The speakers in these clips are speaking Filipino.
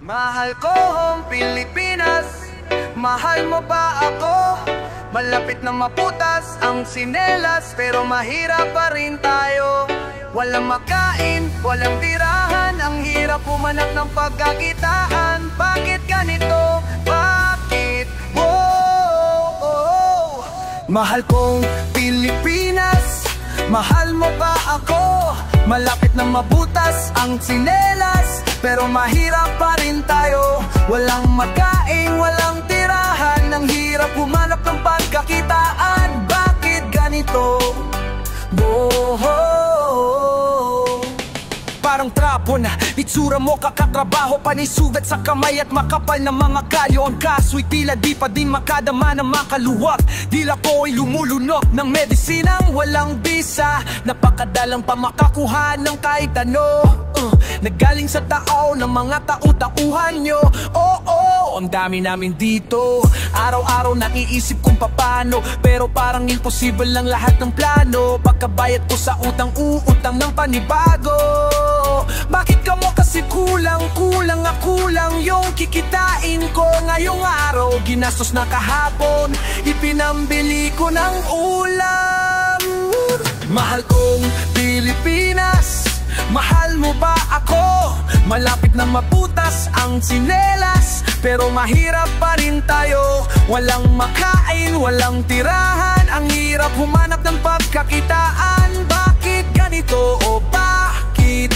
Mahal kong Pilipinas, mahal mo ba ako? Malapit na maputas ang sinelas, pero mahirap pa rin tayo. Walang makain, walang tirahan, ang hirap humanap ng pagkakitaan. Bakit ganito? Bakit? Whoa! Mahal kong Pilipinas, mahal mo ba ako? Malapit na mabutas ang sinelas, pero mahirap pa rin tayo. Walang makain, walang tirahan, ang hirap humanap ng pagkakitaan. Bakit ganito? Parang trapo na itsura mo, kakatrabaho panisugat sa kamay at makapal na mga kalyo. Ang kaso'y tila di pa din makadama na makaluwag. Dila ko'y lumulunok ng medisinang walang bisa. Napakadalang pa makakuha ng kahit ano. Nagaling sa tao ng mga tau-tauhan nyo. Ang dami namin dito. Araw-araw naiisip kung papano, pero parang imposible lang lahat ng plano. Pagkabayad ko sa utang-uutang ng panibago. Bakit ka mo kasi kulang yung kikitain ko ngayong araw? Ginastos na kahapon, ipinambili ko ng ulam. Mahal kong Pilipinas, mahal mo ba ako? Malapit na maputas ang sinelas, pero mahirap pa rin tayo. Walang makain, walang tirahan, ang hirap humanap ng pagkakitaan. Bakit ganito o bakit?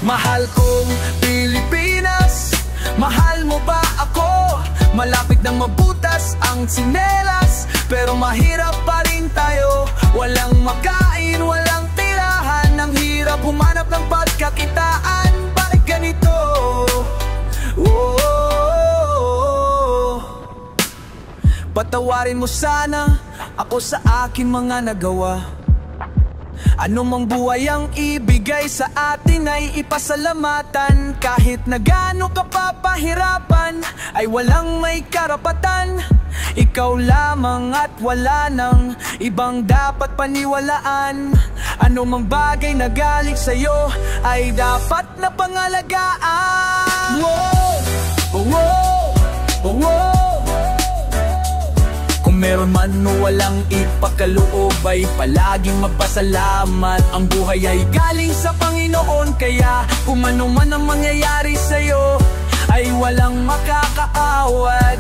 Mahal kong Pilipinas, mahal mo ba ako? Malapit na mabutas ang sinelas, pero mahirap pa rin tayo. Walang makain, walang tirahan, ang hirap humanap ng pagkakitaan. Bakit ganito? Patawarin mo sana ako sa akin mga nagawa. Ano mang buhay ang ibigay sa atin ay ipasalamatan. Kahit na gaano ka papahirapan, ay walang may karapatan. Ikaw lamang at wala nang ibang dapat paniwalaan. Ano mang bagay na galing sa'yo ay dapat na pangalagaan. Kung meron man o walang ipakaloob, ay palaging magpasalamat. Ang buhay ay galing sa Panginoon, kaya kung ano man ang mangyayari sa'yo ay walang makakaawad.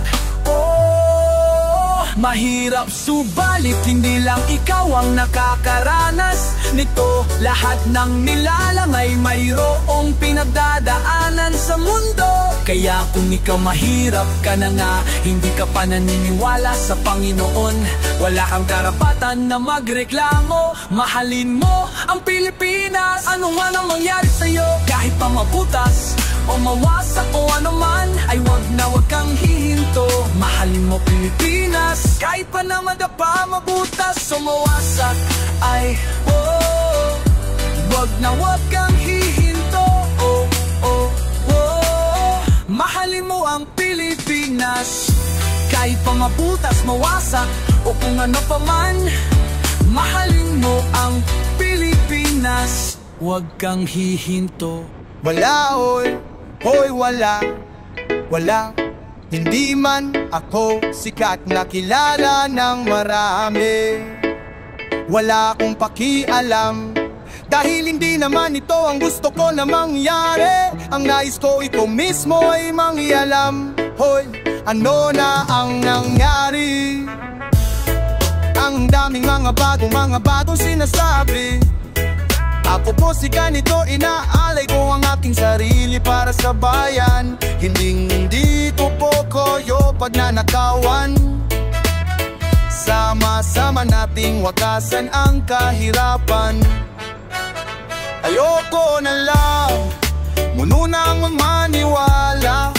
Mahirap subalit hindi lang ikaw ang nakakaranas nito. Lahat ng nilalang ay mayroong pinagdadaanan sa mundo. Kaya kung ikaw mahirap ka na nga, hindi ka pa naniniwala sa Panginoon, wala kang karapatan na magreklamo. Mahalin mo ang Pilipinas, ano man ang mangyari sa'yo. Kahit pa mabutas o mawasak o ano man, ay wag kang hihinto. Mahalin mo Pilipinas, kahit pa na madapa, mabutas o mawasak, ay wag kang hihinto. Mahalin mo ang Pilipinas, kahit pa mabutas, mawasak o kung ano pa man. Mahalin mo ang Pilipinas, wag kang hihinto. Wala hoy wala, hindi man ako sikat na kilala ng marami. Wala akong pakialam, dahil hindi naman ito ang gusto ko na mangyari. Ang nais ko ito mismo ay mangyalam. Hoy, ano na ang nangyari? Ang daming mga bagong sinasabi. Ako po si ganito, inaalay ko ang aking sarili para sa bayan. Hindi ko po koyo pagnanakawan. Sama-sama nating wakasan ang kahirapan. Ayoko na lang munang maniwala.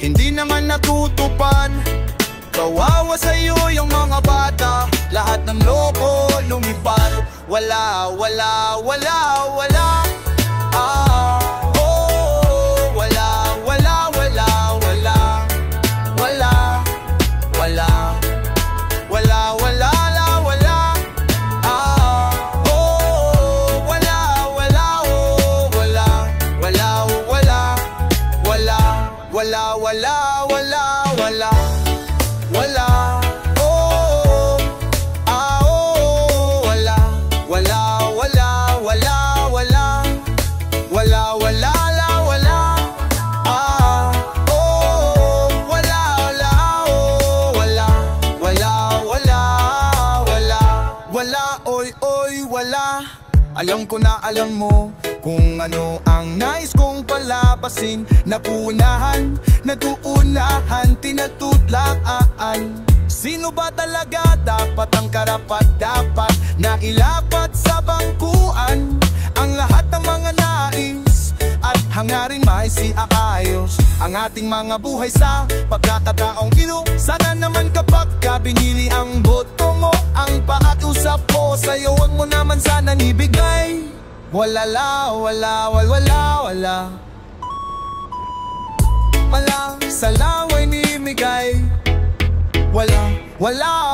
Hindi naman natutupad. Kawawa sa'yo yung mga bata, lahat ng loko lumipad. Wala wala Alam ko na alam mo kung ano ang nais kong palabasin. Napunahan, natuunahan, tinatutlaan. Sino ba talaga dapat ang karapat-dapat na ilapat sa bangkuan? Ang lahat ng mga nais at hangarin maisiaayos ang ating mga buhay sa pagkakataong ino. Sana naman kapag ka binili ang boto mo, ang pakiusap ko sa'yo, wag mo naman sanang ibigay. Wala, sa laway ni Migay. Wala, wala.